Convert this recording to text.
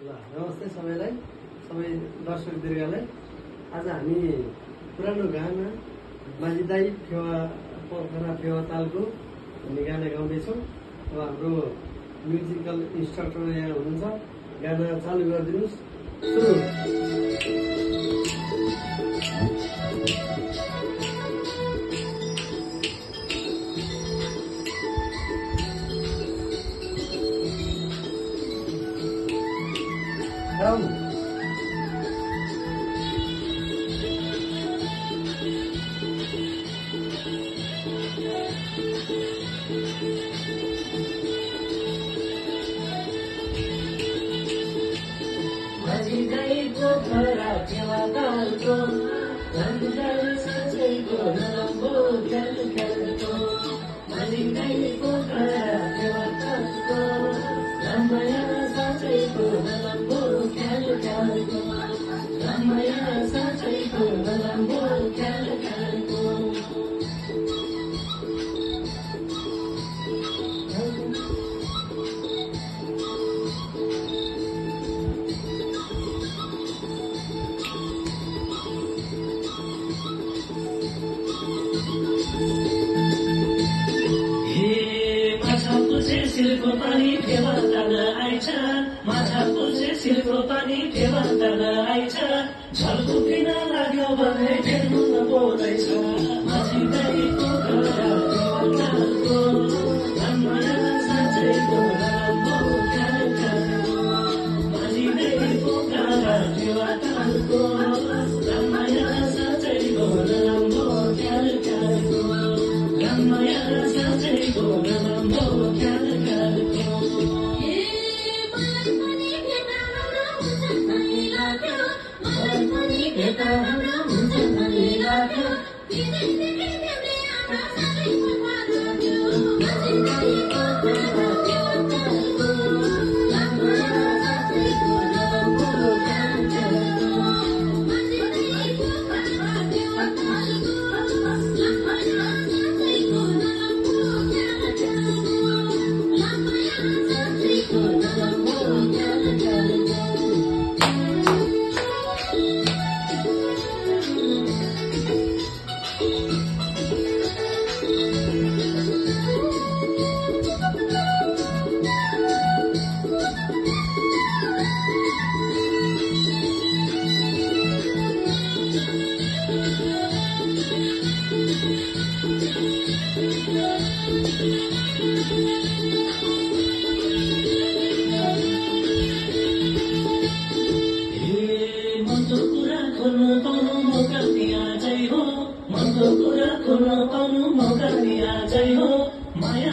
नमस्ते सबैलाई, सबै दर्शक दीर्घलाई। आज हामी पुरानो गाना माझी दाई फेवा पोखरा फेवा तालको भन्ने गाना गाउँदैछौँ। अब हाम्रो म्युजिकल इन्स्ट्रक्टर यहाँ हुनुहुन्छ, गाना चालु गरिदिनुहोस्। सुरु। माझी दाई पोखरा फेवा तालको झन्झल साँचैको नराम्रो ख्याल ख्यालको। माझी दाई पोखरा फेवा तालको रमाया साँचैको नराम्रो ख्याल ख्यालको। रमाया साँचैको नराम्रो ख्याल ख्यालको। सिरको पानी फेवा ताल आइछ, माछा पुल्छे सिरको पानी फेवा ताल आइछ। झल्को किन लाग्यो भने फेर्नु नपाउँदैछ। माझी दाई पोखरा फेवा तालको रमाया साँचैको नराम्रो ख्याल ख्यालको। माझी दाई पोखरा फेवा तालको रमाया साँचैको नराम्रो ख्याल ख्यालको। रमाया साँचैको नराम्रो ख्याल मनको कुरा खोल्नु पाउनु मौका दिया जय हो। मनको कुरा खोल्नु पाउनु मौका दिया जय हो। माया